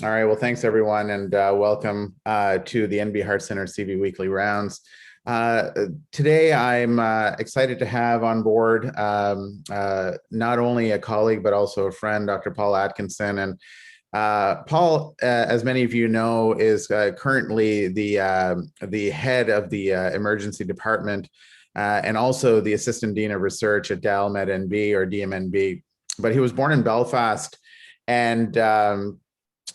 All right. Well, thanks everyone, and welcome to the NB Heart Center CV Weekly Rounds. Today, I'm excited to have on board not only a colleague but also a friend, Dr. Paul Atkinson. And Paul, as many of you know, is currently the head of the emergency department and also the assistant dean of research at Dalmed NB or DMNB. But he was born in Belfast, and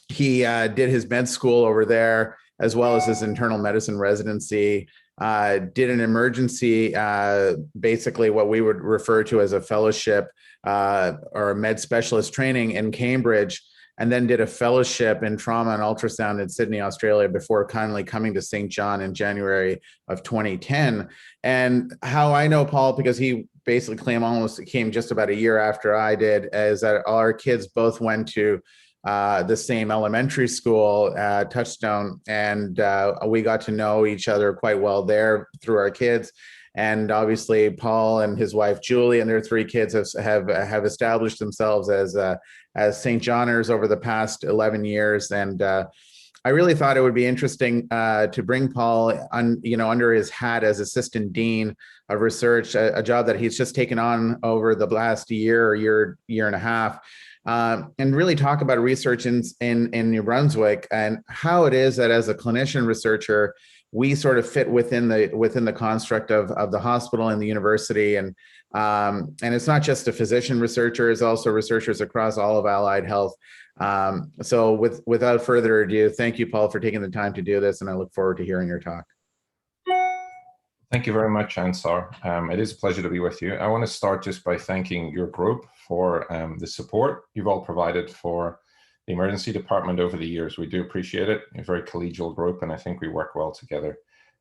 he did his med school over there, as well as his internal medicine residency, did an emergency, basically what we would refer to as a fellowship or a med specialist training in Cambridge, and then did a fellowship in trauma and ultrasound in Sydney, Australia, before kindly coming to St. John in January of 2010. And how I know Paul, because he basically came just about a year after I did, is that our kids both went to the same elementary school, Touchstone, and we got to know each other quite well there through our kids. And obviously, Paul and his wife Julie and their three kids have established themselves as St. Johners over the past 11 years. And I really thought it would be interesting to bring Paul under his hat as assistant dean of research, a job that he's just taken on over the last year and a half. And really talk about research in New Brunswick and how it is that as a clinician researcher, we sort of fit within the construct of the hospital and the university. And it's not just a physician researcher, it's also researchers across all of allied health. So without further ado, thank you, Paul, for taking the time to do this. And I look forward to hearing your talk. Thank you very much, Ansar. It is a pleasure to be with you. I want to start just by thanking your group for the support you've all provided for the emergency department over the years. We do appreciate it. You're a very collegial group, and I think we work well together.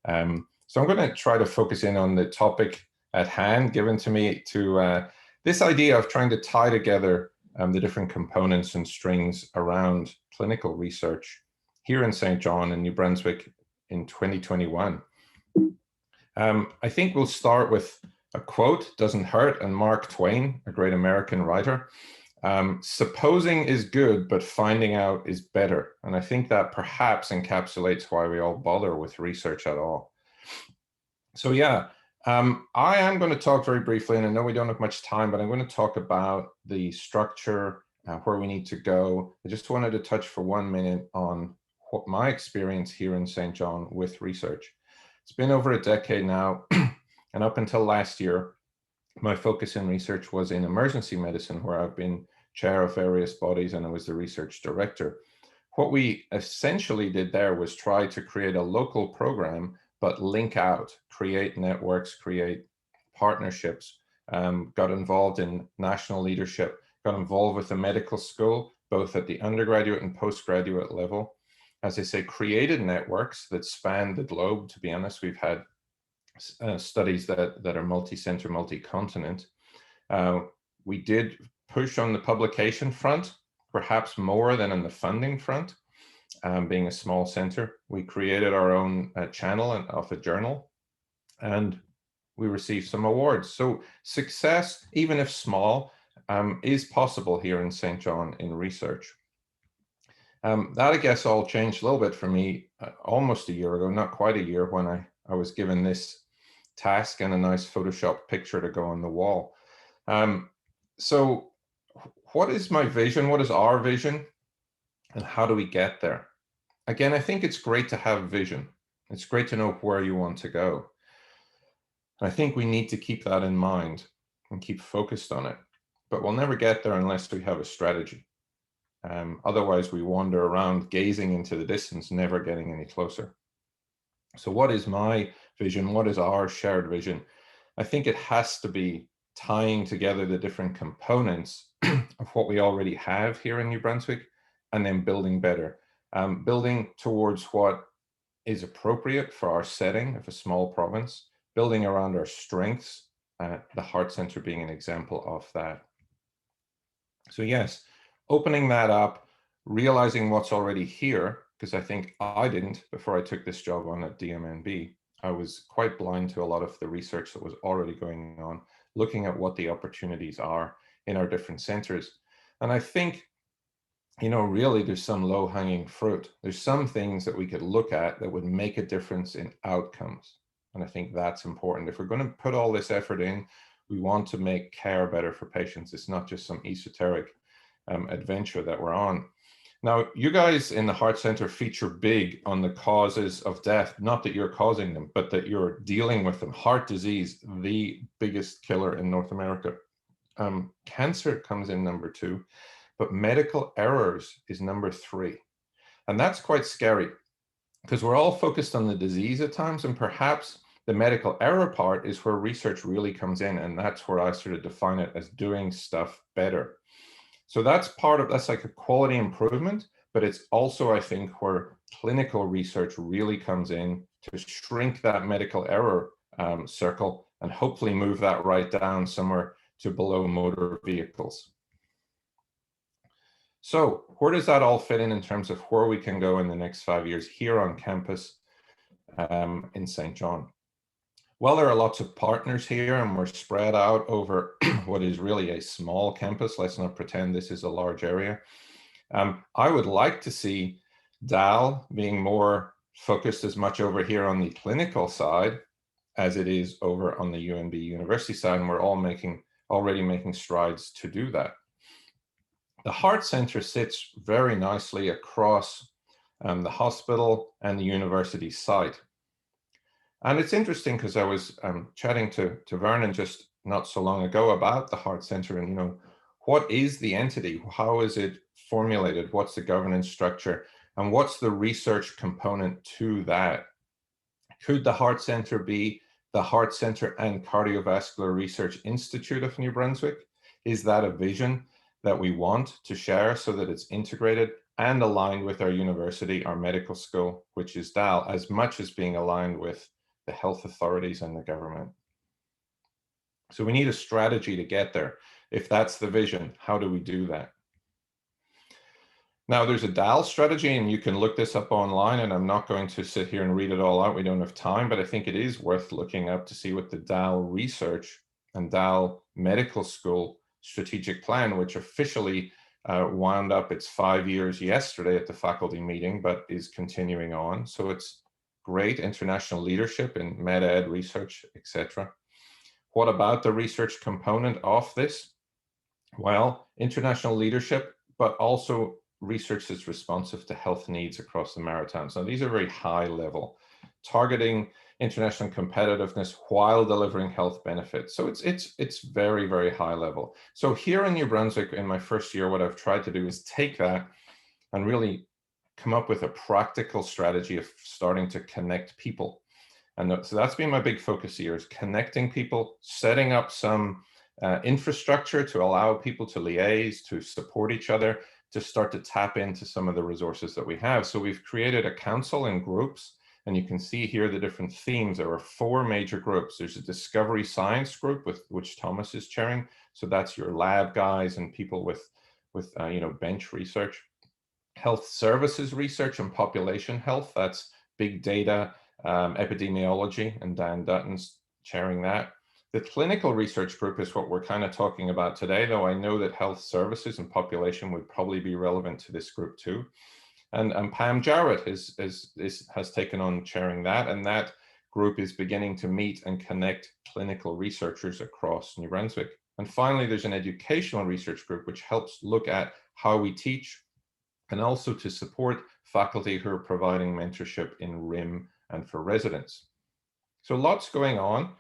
So I'm going to try to focus in on the topic at hand given to me to this idea of trying to tie together the different components and strings around clinical research here in St. John and New Brunswick in 2021. I think we'll start with a quote, doesn't hurt, and Mark Twain, a great American writer. Supposing is good, but finding out is better. And I think that perhaps encapsulates why we all bother with research at all. So yeah, I am going to talk very briefly, and I know we don't have much time, but I'm going to talk about the structure, where we need to go. I just wanted to touch for 1 minute on what my experience here in St. John with research. It's been over a decade now, and up until last year, my focus in research was in emergency medicine, where I've been chair of various bodies and I was the research director. What we essentially did there was try to create a local program, but link out, create networks, create partnerships, got involved in national leadership, got involved with the medical school, both at the undergraduate and postgraduate level. As I say, created networks that span the globe. To be honest, we've had studies that are multi-center, multi-continent. We did push on the publication front, perhaps more than on the funding front. Being a small center, we created our own channel of a journal, and we received some awards. So success, even if small, is possible here in St. John in research. That, I guess, all changed a little bit for me almost a year ago, not quite a year, when I was given this task and a nice Photoshop picture to go on the wall. So what is my vision? What is our vision? And how do we get there? Again, I think it's great to have vision. It's great to know where you want to go. And I think we need to keep that in mind and keep focused on it. But we'll never get there unless we have a strategy. Otherwise, we wander around gazing into the distance, never getting any closer. So what is my vision? What is our shared vision? I think it has to be tying together the different components of what we already have here in New Brunswick, and then building better. Building towards what is appropriate for our setting of a small province, building around our strengths, the Heart Centre being an example of that. So yes, opening that up, realizing what's already here, because I think I didn't before I took this job on at DMNB. I was quite blind to a lot of the research that was already going on, looking at what the opportunities are in our different centres. And I think really there's some low-hanging fruit. There's some things that we could look at that would make a difference in outcomes. And I think that's important. If we're going to put all this effort in, we want to make care better for patients. It's not just some esoteric adventure that we're on. Now, you guys in the Heart Center feature big on the causes of death, not that you're causing them, but that you're dealing with them. Heart disease, the biggest killer in North America. Cancer comes in number 2, but medical errors is number 3. And that's quite scary because we're all focused on the disease at times, and perhaps the medical error part is where research really comes in, and that's where I sort of define it as doing stuff better. So that's like a quality improvement, but it's also, I think, where clinical research really comes in to shrink that medical error circle and hopefully move that right down somewhere to below motor vehicles. So where does that all fit in terms of where we can go in the next 5 years here on campus in St. John? Well, there are lots of partners here, and we're spread out over what is really a small campus. Let's not pretend this is a large area. I would like to see DAL being more focused as much over here on the clinical side as it is over on the UNB University side, and we're all already making strides to do that. The Heart Center sits very nicely across the hospital and the university site. And it's interesting because I was chatting to Vernon just not so long ago about the Heart Center and, what is the entity? How is it formulated? What's the governance structure? And what's the research component to that? Could the Heart Center be the Heart Center and Cardiovascular Research Institute of New Brunswick? Is that a vision that we want to share so that it's integrated and aligned with our university, our medical school, which is DAL, as much as being aligned with the health authorities and the government? So we need a strategy to get there. If that's the vision, how do we do that? Now, there's a DAL strategy, and you can look this up online, and I'm not going to sit here and read it all out. We don't have time, but I think it is worth looking up to see what the DAL research and DAL medical school strategic plan, which officially wound up its 5 years yesterday at the faculty meeting, but is continuing on. So it's great international leadership in med ed research, etc. What about the research component of this? Well, international leadership, but also research that's responsive to health needs across the Maritimes. Now, these are very high level, targeting international competitiveness while delivering health benefits. So it's very, very high level. So here in New Brunswick, in my first year, what I've tried to do is take that and really come up with a practical strategy of starting to connect people. And so that's been my big focus here, is connecting people, setting up some infrastructure to allow people to liaise, to support each other, to start to tap into some of the resources that we have. So we've created a council in groups, and you can see here the different themes. There are 4 major groups. There's a discovery science group with which Thomas is chairing. So that's your lab guys and people with bench research. Health services research and population health, that's big data, epidemiology, and Dan Dutton's chairing that. The clinical research group is what we're kind of talking about today, though I know that health services and population would probably be relevant to this group too. And Pam Jarrett has taken on chairing that, and that group is beginning to meet and connect clinical researchers across New Brunswick. And finally, there's an educational research group which helps look at how we teach, and also to support faculty who are providing mentorship in RIM and for residents. So lots going on,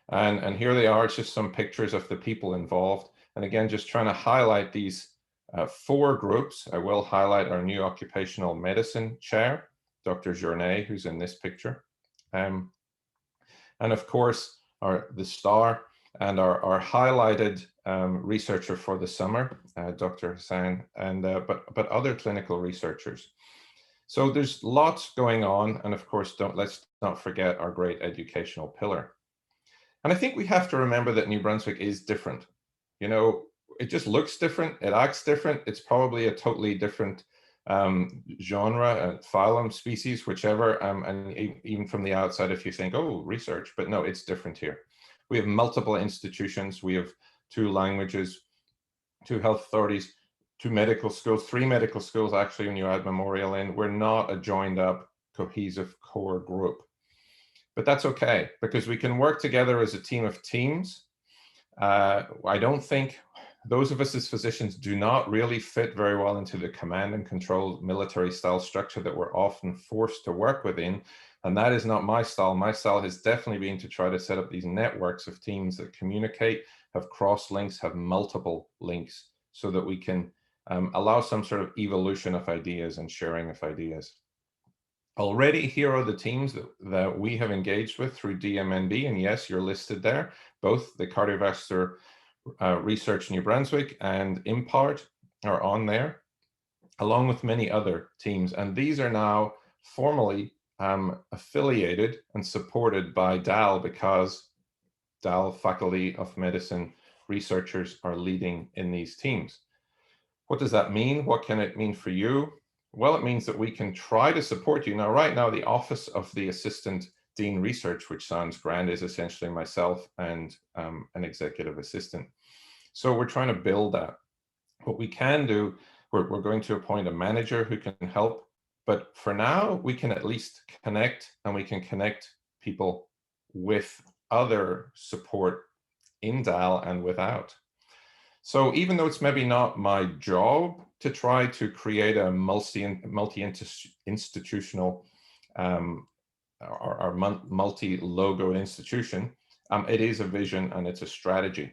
and here they are. It's just some pictures of the people involved. And again, just trying to highlight these 4 groups. I will highlight our new occupational medicine chair, Dr. Journet, who's in this picture. And of course, the star and our highlighted researcher for the summer, Dr. Hassan, and but other clinical researchers. So there's lots going on, and of course, let's not forget our great educational pillar. And I think we have to remember that New Brunswick is different. It just looks different, it acts different. It's probably a totally different genre, phylum, species, whichever, and even from the outside, if you think, oh, research, but no, it's different here. We have multiple institutions, we have 2 languages, 2 health authorities, 2 medical schools, 3 medical schools actually when you add Memorial in. We're not a joined up cohesive core group. But that's okay, because we can work together as a team of teams. I don't think those of us as physicians do not really fit very well into the command and control military style structure that we're often forced to work within. And that is not my style. My style has definitely been to try to set up these networks of teams that communicate, have cross links, have multiple links, so that we can allow some sort of evolution of ideas and sharing of ideas. Already, here are the teams that we have engaged with through DMNB, and yes, you're listed there, both the Cardiovascular Research New Brunswick and IMPART are on there, along with many other teams. And these are now formally affiliated and supported by DAL, because DAL Faculty of Medicine researchers are leading in these teams. What does that mean? What can it mean for you? Well, it means that we can try to support you. Now, right now, the Office of the Assistant Dean Research, which sounds grand, is essentially myself and an executive assistant. So we're trying to build that. What we can do, we're going to appoint a manager who can help. But for now, we can at least connect, and we can connect people with other support in DAL and without. So even though it's maybe not my job to try to create a multi-institutional or multi-logo institution, it is a vision and it's a strategy.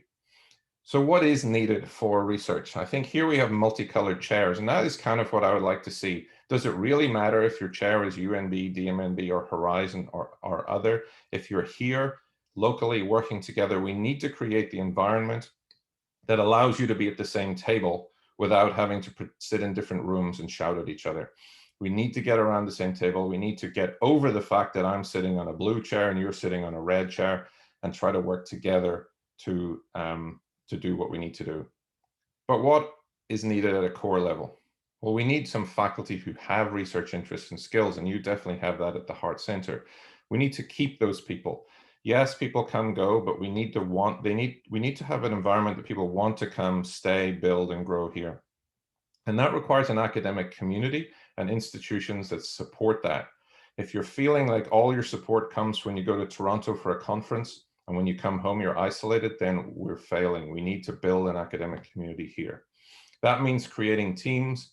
So what is needed for research? I think here we have multicolored chairs, and that is kind of what I would like to see. Does it really matter if your chair is UNB, DMNB, or Horizon, or other? If you're here locally working together, we need to create the environment that allows you to be at the same table without having to sit in different rooms and shout at each other. We need to get around the same table. We need to get over the fact that I'm sitting on a blue chair and you're sitting on a red chair, and try to work together to do what we need to do. But what is needed at a core level? Well, we need some faculty who have research interests and skills, and you definitely have that at the Heart Center. We need to keep those people. Yes, people come, go, but we need to have an environment that people want to come, stay, build, and grow here. And that requires an academic community and institutions that support that. If you're feeling like all your support comes when you go to Toronto for a conference, and when you come home you're isolated, then we're failing. We need to build an academic community here. That means creating teams.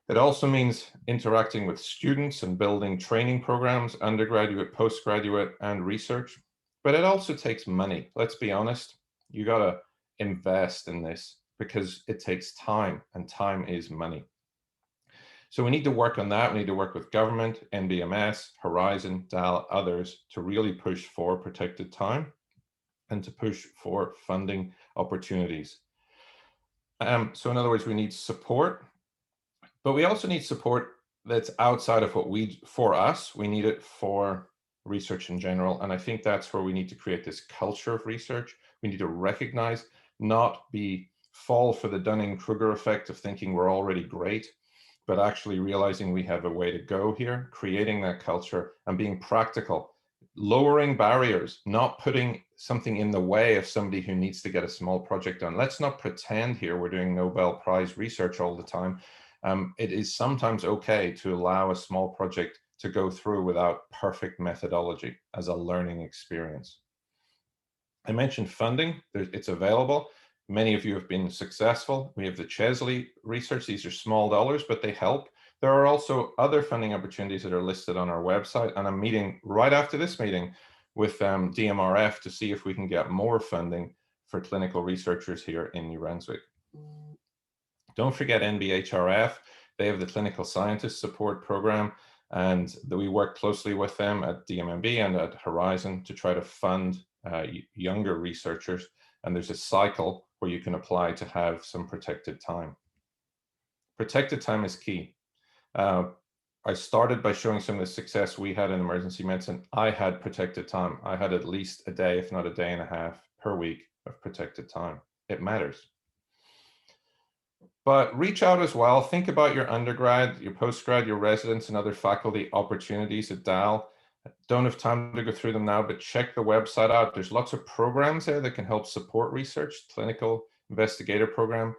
It also means interacting with students and building training programs, undergraduate, postgraduate, and research. But it also takes money. Let's be honest. You got to invest in this because it takes time, and time is money. So we need to work on that. We need to work with government, NBMS, Horizon, DAL, others to really push for protected time and to push for funding opportunities. So in other words, we need support, but we also need support that's outside of what for us, we need it for research in general. And I think that's where we need to create this culture of research. We need to recognize, not fall for the Dunning-Kruger effect of thinking we're already great, but actually realizing we have a way to go here, creating that culture and being practical, lowering barriers, not putting something in the way of somebody who needs to get a small project done. Let's not pretend here we're doing Nobel Prize research all the time. It is sometimes okay to allow a small project to go through without perfect methodology as a learning experience. I mentioned funding. It's available. Many of you have been successful. We have the Chesley research. These are small dollars, but they help. There are also other funding opportunities that are listed on our website, and I'm meeting right after this meeting with DMRF to see if we can get more funding for clinical researchers here in New Brunswick. Don't forget NBHRF. They have the Clinical Scientist Support Program, and we work closely with them at DMNB and at Horizon to try to fund younger researchers. And there's a cycle where you can apply to have some protected time. Protected time is key. I started by showing some of the success we had in emergency medicine. I had protected time. I had at least a day, if not a day and a half per week of protected time. It matters. But reach out as well. Think about your undergrad, your postgrad, your residence, and other faculty opportunities at DAL. Don't have time to go through them now, but check the website out. There's lots of programs there that can help support research. Clinical investigator program,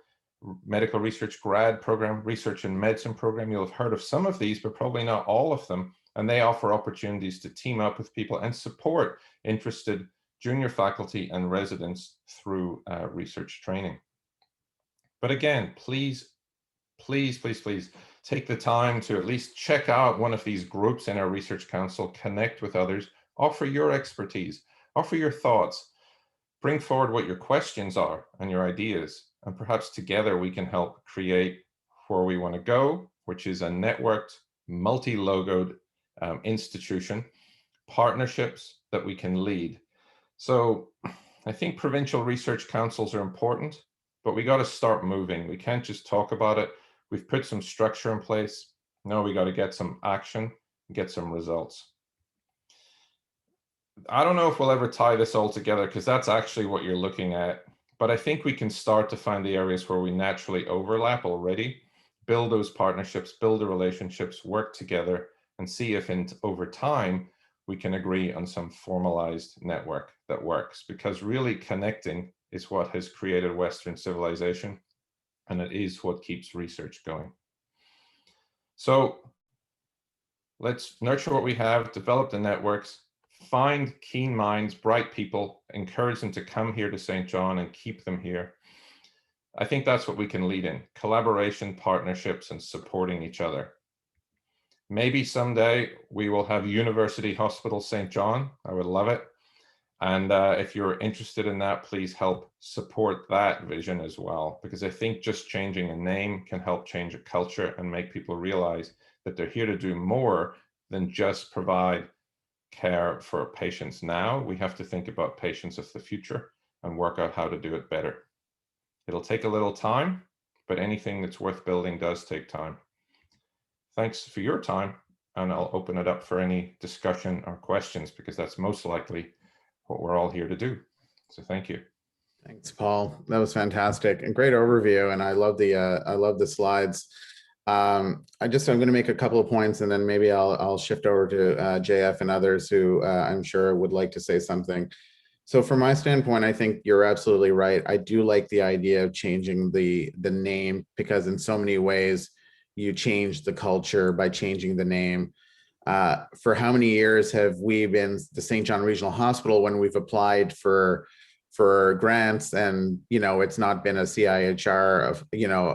medical research grad program, research in medicine program. You'll have heard of some of these, but probably not all of them. And they offer opportunities to team up with people and support interested junior faculty and residents through research training. But again, please, please, please, please take the time to at least check out one of these groups in our research council, connect with others, offer your expertise, offer your thoughts, bring forward what your questions are and your ideas, and perhaps together we can help create where we want to go, which is a networked, multi-logoed institution, partnerships that we can lead. So I think provincial research councils are important, but we got to start moving. We can't just talk about it. We've put some structure in place. Now we got to get some action and get some results. I don't know if we'll ever tie this all together because that's actually what you're looking at, but I think we can start to find the areas where we naturally overlap already, build those partnerships, build the relationships, work together, and see if over time we can agree on some formalized network that works, because really connecting is what has created Western civilization, and it is what keeps research going. So let's nurture what we have, develop the networks, find keen minds, bright people, encourage them to come here to St. John and keep them here. I think that's what we can lead in: collaboration, partnerships, and supporting each other. Maybe someday we will have University Hospital St. John. I would love it. And if you're interested in that, please help support that vision as well, because I think just changing a name can help change a culture and make people realize that they're here to do more than just provide care for patients now. We have to think about patients of the future and work out how to do it better. It'll take a little time, but anything that's worth building does take time. Thanks for your time, and I'll open it up for any discussion or questions, because that's most likely what we're all here to do. So thank you. Thanks, Paul. That was fantastic and great overview. And I love the slides. I'm going to make a couple of points, and then maybe I'll shift over to JF and others who I'm sure would like to say something. So from my standpoint, I think you're absolutely right. I do like the idea of changing the name, because in so many ways you change the culture by changing the name. For how many years have we been the St. John Regional Hospital when we've applied for grants, and it's not been a CIHR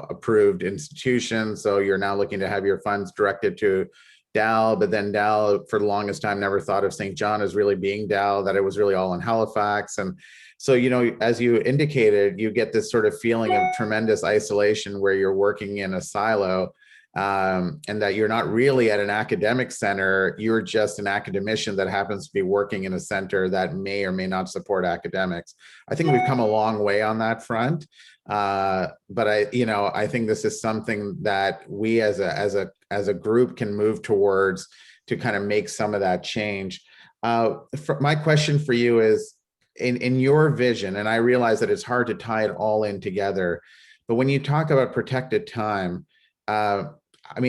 approved institution, so you're now looking to have your funds directed to Dal, but then Dal for the longest time never thought of St. John as really being Dal, that it was really all in Halifax. And so as you indicated, you get this sort of feeling of tremendous isolation where you're working in a silo, and that you're not really at an academic center, you're just an academician that happens to be working in a center that may or may not support academics. I think we've come a long way on that front, but I think this is something that we as a group can move towards to kind of make some of that change. My question for you is, in your vision, and I realize that it's hard to tie it all in together, but when you talk about protected time,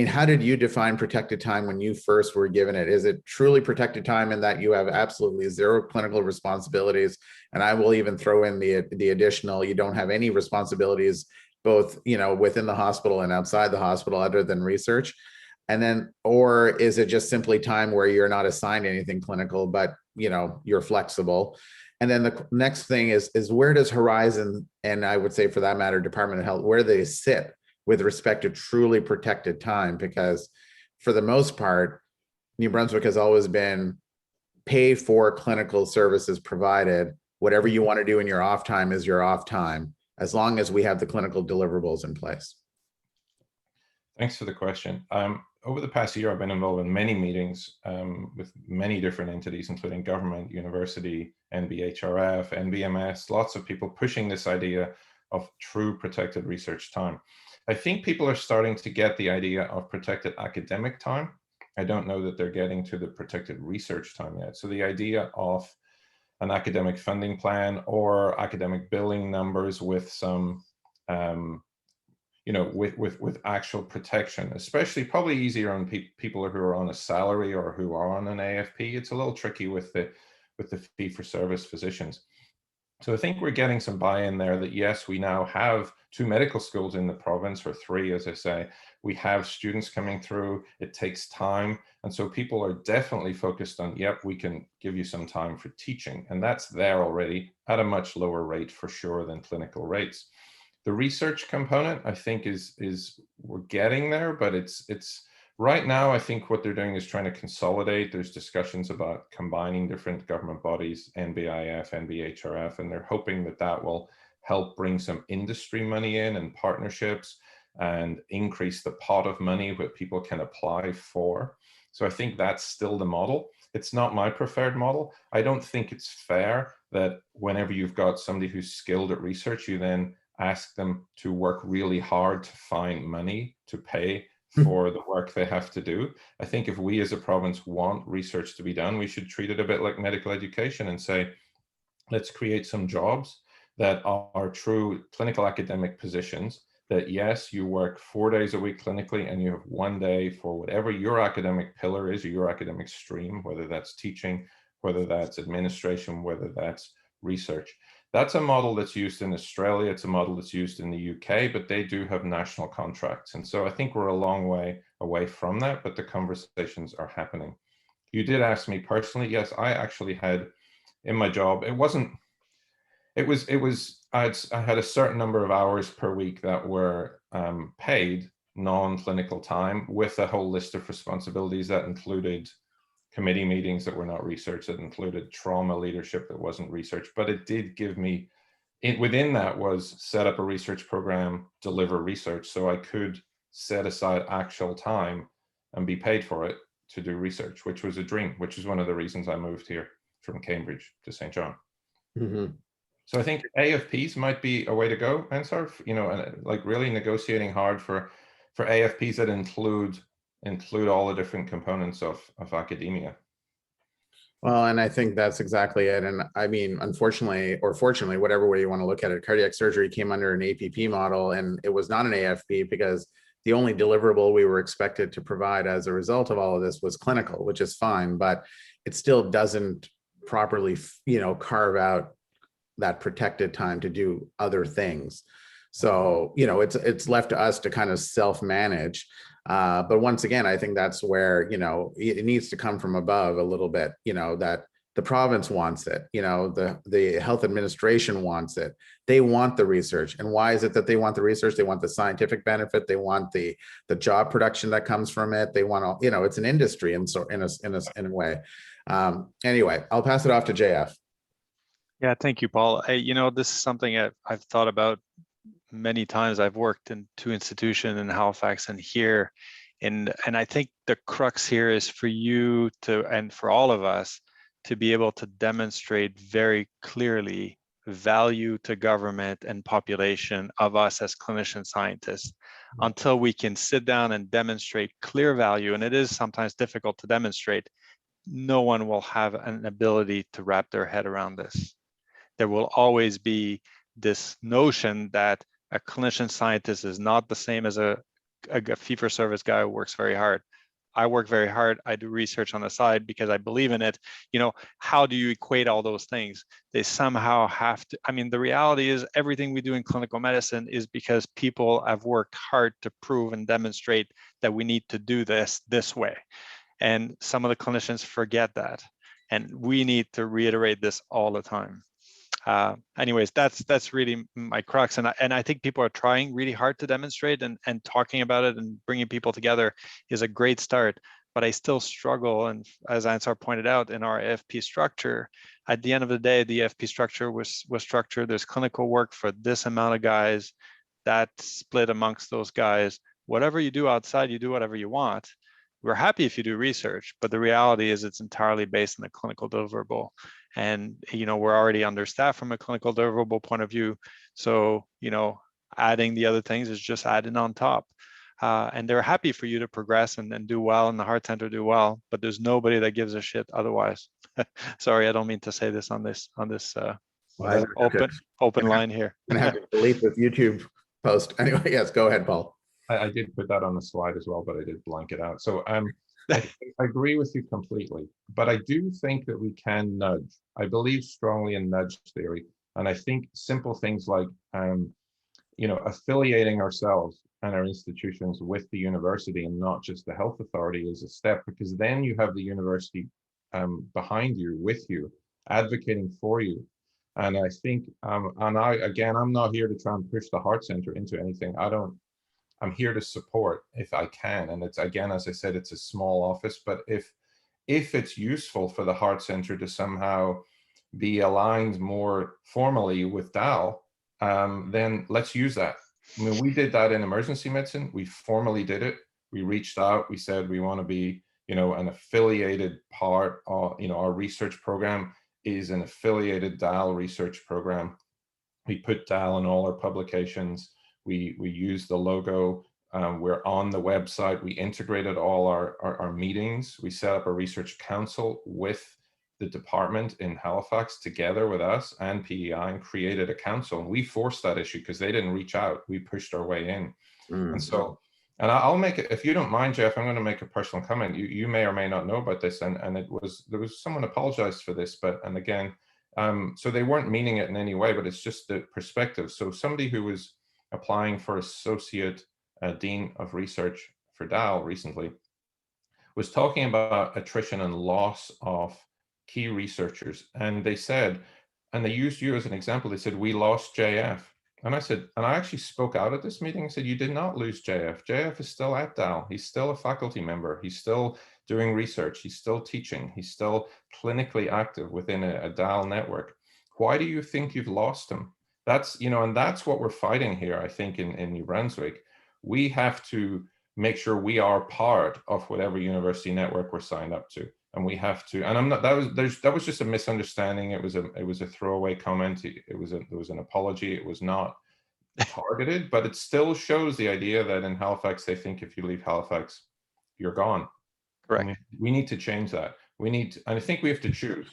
how did you define protected time when you first were given it? Is it truly protected time in that you have absolutely zero clinical responsibilities? And I will even throw in the additional, you don't have any responsibilities, both, within the hospital and outside the hospital other than research. And then, or is it just simply time where you're not assigned anything clinical, but, you're flexible? And then the next thing is where does Horizon, and I would say for that matter, Department of Health, where they sit with respect to truly protected time? Because for the most part, New Brunswick has always been pay for clinical services provided. Whatever you want to do in your off time is your off time, as long as we have the clinical deliverables in place. Thanks for the question. Over the past year, I've been involved in many meetings with many different entities, including government, university, NBHRF, NBMS, lots of people pushing this idea of true protected research time. I think people are starting to get the idea of protected academic time. I don't know that they're getting to the protected research time yet. So the idea of an academic funding plan or academic billing numbers with some, with actual protection, especially probably easier on people who are on a salary or who are on an AFP. It's a little tricky with the fee-for-service physicians. So I think we're getting some buy-in there that, yes, we now have 2 medical schools in the province, or 3, as I say. We have students coming through. It takes time. And so people are definitely focused on, yep, we can give you some time for teaching. And that's there already at a much lower rate for sure than clinical rates. The research component, I think, is we're getting there, but it's right now, I think what they're doing is trying to consolidate. There's discussions about combining different government bodies, NBIF, NBHRF, and they're hoping that that will help bring some industry money in and partnerships and increase the pot of money that people can apply for. So I think that's still the model. It's not my preferred model. I don't think it's fair that whenever you've got somebody who's skilled at research, you then ask them to work really hard to find money to pay for the work they have to do. I think if we as a province want research to be done, we should treat it a bit like medical education and say, let's create some jobs that are true clinical academic positions that, yes, you work 4 days a week clinically and you have 1 day for whatever your academic pillar is or your academic stream, whether that's teaching, whether that's administration, whether that's research. That's a model that's used in Australia. It's a model that's used in the UK, but they do have national contracts. And so I think we're a long way away from that, but the conversations are happening. You did ask me personally. Yes, I actually had in my job, I had a certain number of hours per week that were paid non-clinical time with a whole list of responsibilities that included committee meetings that were not research, that included trauma leadership that wasn't research, but it did give me, within that was set up a research program, deliver research, so I could set aside actual time and be paid for it to do research, which was a dream, which is one of the reasons I moved here from Cambridge to St. John. Mm-hmm. So I think AFPs might be a way to go, Ansar, and like really negotiating hard for AFPs that include all the different components of academia. Well, and I think that's exactly it. And I mean, unfortunately, or fortunately, whatever way you want to look at it, cardiac surgery came under an APP model, and it was not an AFP because the only deliverable we were expected to provide as a result of all of this was clinical, which is fine, but it still doesn't properly, carve out that protected time to do other things. So, it's left to us to kind of self-manage. But once again, I think that's where, it needs to come from above a little bit, that the province wants it, the health administration wants it. They want the research. And why is it that they want the research? They want the scientific benefit. They want the job production that comes from it. They want to, it's an industry. And so in a way. Anyway, I'll pass it off to JF. Yeah, thank you, Paul. This is something I've thought about many times. I've worked in 2 institutions in Halifax and here, and I think the crux here is for you to, and for all of us, to be able to demonstrate very clearly value to government and population of us as clinician scientists. Until we can sit down and demonstrate clear value, and it is sometimes difficult to demonstrate, no one will have an ability to wrap their head around this. There will always be this notion that a clinician scientist is not the same as a fee-for-service guy who works very hard. I work very hard. I do research on the side because I believe in it. How do you equate all those things? They somehow have to. I mean, the reality is everything we do in clinical medicine is because people have worked hard to prove and demonstrate that we need to do this way. And some of the clinicians forget that. And we need to reiterate this all the time. Anyways, that's really my crux, and I think people are trying really hard to demonstrate, and talking about it and bringing people together is a great start. But I still struggle, and as Ansar pointed out, in our AFP structure, at the end of the day, the AFP structure was structured. There's clinical work for this amount of guys, that split amongst those guys. Whatever you do outside, you do whatever you want. We're happy if you do research, but the reality is it's entirely based on the clinical deliverable. And, we're already understaffed from a clinical deliverable point of view. So, adding the other things is just adding on top. And they're happy for you to progress and do well, and the heart center do well, but there's nobody that gives a shit otherwise. Sorry, I don't mean to say this on this open line here. And have to delete this YouTube post. Anyway, yes, go ahead, Paul. I did put that on the slide as well, but I did blank it out. So I agree with you completely, but I do think that we can nudge. I believe strongly in nudge theory. And I think simple things like, affiliating ourselves and our institutions with the university and not just the health authority is a step, because then you have the university behind you, with you, advocating for you. And I think, I'm not here to try and push the Heart Centre into anything. I'm here to support if I can. And it's, again, as I said, it's a small office, but if it's useful for the Heart Centre to somehow be aligned more formally with DAL, then let's use that. I mean, we did that in emergency medicine. We formally did it. We reached out. We said we want to be, an affiliated part of, our research program is an affiliated DAL research program. We put DAL in all our publications. We use the logo. We're on the website. We integrated all our meetings. We set up a research council with the department in Halifax together with us and PEI, and created a council. And we forced that issue because they didn't reach out. We pushed our way in. And so, and I'll make it, if you don't mind, Jeff, I'm going to make a personal comment. You may or may not know about this. And there was someone apologized for this, and again, so they weren't meaning it in any way, but it's just the perspective. So somebody who was applying for Associate Dean of Research for DAL recently was talking about attrition and loss of key researchers. And they said, and they used you as an example, they said, we lost JF. And I said, and I actually spoke out at this meeting and said, you did not lose JF. JF is still at DAL. He's still a faculty member. He's still doing research. He's still teaching. He's still clinically active within a DAL network. Why do you think you've lost him? That's, and that's what we're fighting here, I think, in New Brunswick. We have to make sure we are part of whatever university network we're signed up to. And we have to, and I'm not, that was just a misunderstanding. It was a throwaway comment. It was an apology. It was not targeted, but it still shows the idea that in Halifax, they think if you leave Halifax, you're gone. Correct. And we need to change that. And I think we have to choose.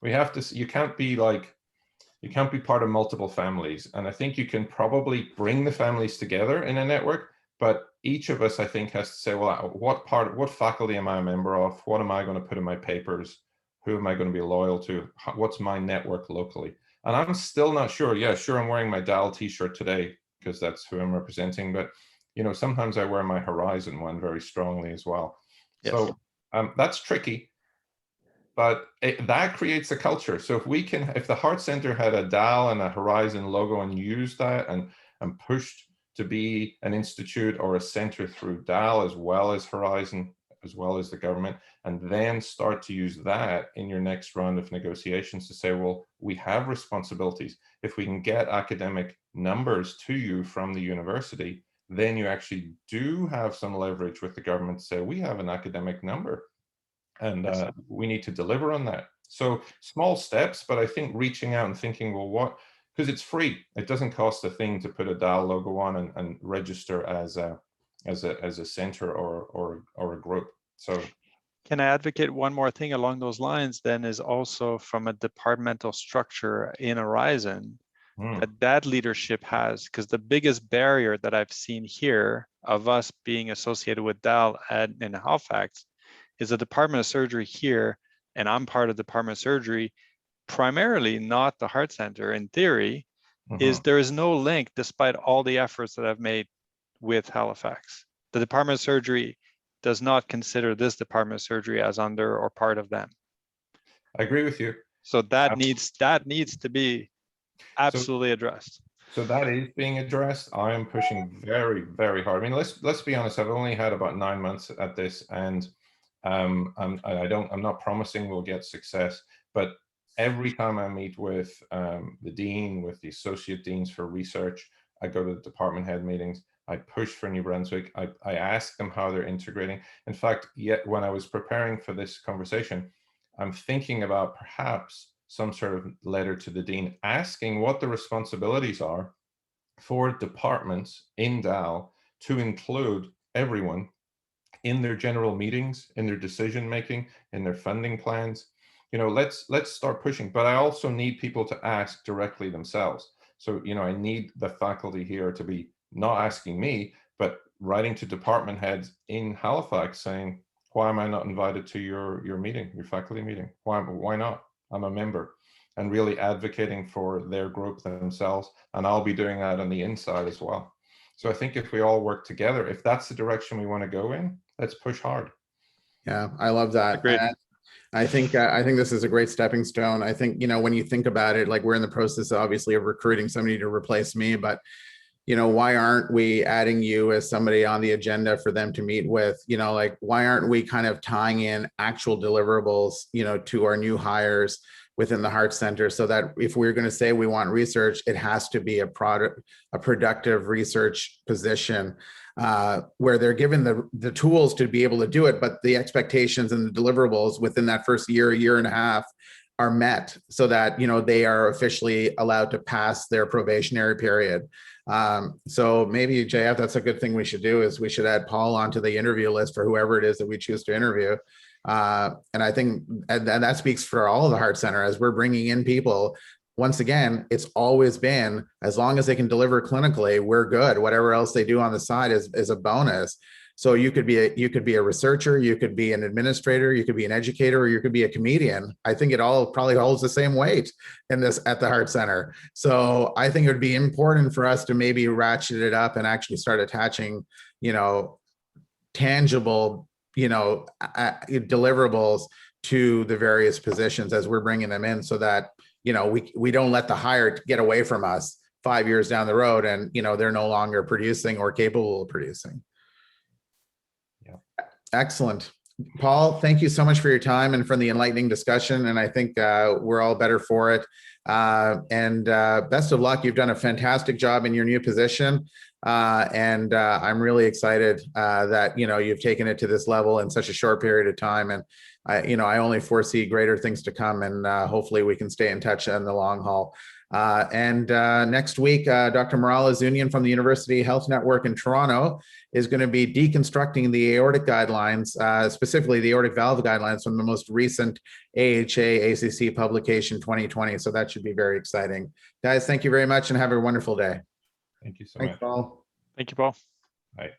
We have to, you can't be part of multiple families. And I think you can probably bring the families together in a network, but each of us, I think, has to say, well, what faculty am I a member of? What am I going to put in my papers? Who am I going to be loyal to? What's my network locally? And I'm still not sure. Yeah, sure, I'm wearing my DAL t-shirt today because that's who I'm representing. But, sometimes I wear my Horizon one very strongly as well. Yes. So that's tricky. But that creates a culture. So if the Heart Centre had a DAL and a Horizon logo and used that and pushed to be an institute or a center through DAL as well as Horizon, as well as the government, and then start to use that in your next round of negotiations to say, well, we have responsibilities. If we can get academic numbers to you from the university, then you actually do have some leverage with the government to say, we have an academic number and we need to deliver on that. So small steps, but I think reaching out and thinking, well, because it's free. It doesn't cost a thing to put a DAL logo on and register as a center or a group. So can I advocate one more thing along those lines then, is also from a departmental structure in Horizon that leadership has, because the biggest barrier that I've seen here of us being associated with DAL in Halifax is the Department of Surgery here, and I'm part of the Department of Surgery, primarily not the Heart Centre in theory, is there is no link despite all the efforts that I've made with Halifax. The Department of Surgery does not consider this Department of Surgery as under or part of them. I agree with you. So that needs to be absolutely addressed. So that is being addressed. I am pushing very, very hard. I mean, let's be honest. I've only had about 9 months at this, and I'm not promising we'll get success, but every time I meet with the dean, with the associate deans for research, I go to the department head meetings. I push for New Brunswick. I ask them how they're integrating. In fact, yet when I was preparing for this conversation, I'm thinking about perhaps some sort of letter to the dean asking what the responsibilities are for departments in DAL to include everyone in their general meetings, in their decision making, in their funding plans. Let's start pushing. But I also need people to ask directly themselves. So I need the faculty here to be not asking me, but writing to department heads in Halifax saying, why am I not invited to your meeting, your faculty meeting? Why not? I'm a member. and really advocating for their group themselves. And I'll be doing that on the inside as well. So I think if we all work together, if that's the direction we want to go in, let's push hard. Yeah, I love that. Agreed. I think this is a great stepping stone. I think, when you think about it, like we're in the process, obviously, of recruiting somebody to replace me, but why aren't we adding you as somebody on the agenda for them to meet with? Like, why aren't we kind of tying in actual deliverables, to our new hires within the Heart Center, so that if we're going to say we want research, it has to be a productive research position, where they're given the tools to be able to do it, but the expectations and the deliverables within that first year and a half are met, so that they are officially allowed to pass their probationary period. So maybe, JF, that's a good thing we should do, is we should add Paul onto the interview list for whoever it is that we choose to interview. And I think, and that speaks for all of the Heart Center, as we're bringing in people. Once again, it's always been, as long as they can deliver clinically, we're good. Whatever else they do on the side is a bonus. So you could be a researcher, you could be an administrator, you could be an educator, or you could be a comedian. I think it all probably holds the same weight at the Heart Center. So I think it would be important for us to maybe ratchet it up and actually start attaching, tangible, deliverables to the various positions as we're bringing them in, so that we don't let the hire get away from us 5 years down the road, and they're no longer producing or capable of producing. Excellent. Paul, thank you so much for your time and for the enlightening discussion. And I think we're all better for it. And best of luck. You've done a fantastic job in your new position. And I'm really excited that, you've taken it to this level in such a short period of time. And I only foresee greater things to come, and hopefully we can stay in touch in the long haul. And next week, Dr. Marala Zunian from the University Health Network in Toronto is going to be deconstructing the aortic guidelines, specifically the aortic valve guidelines from the most recent AHA-ACC publication 2020. So that should be very exciting. Guys, thank you very much and have a wonderful day. Thank you so Thanks, much. Paul. Thank you, Paul. Bye.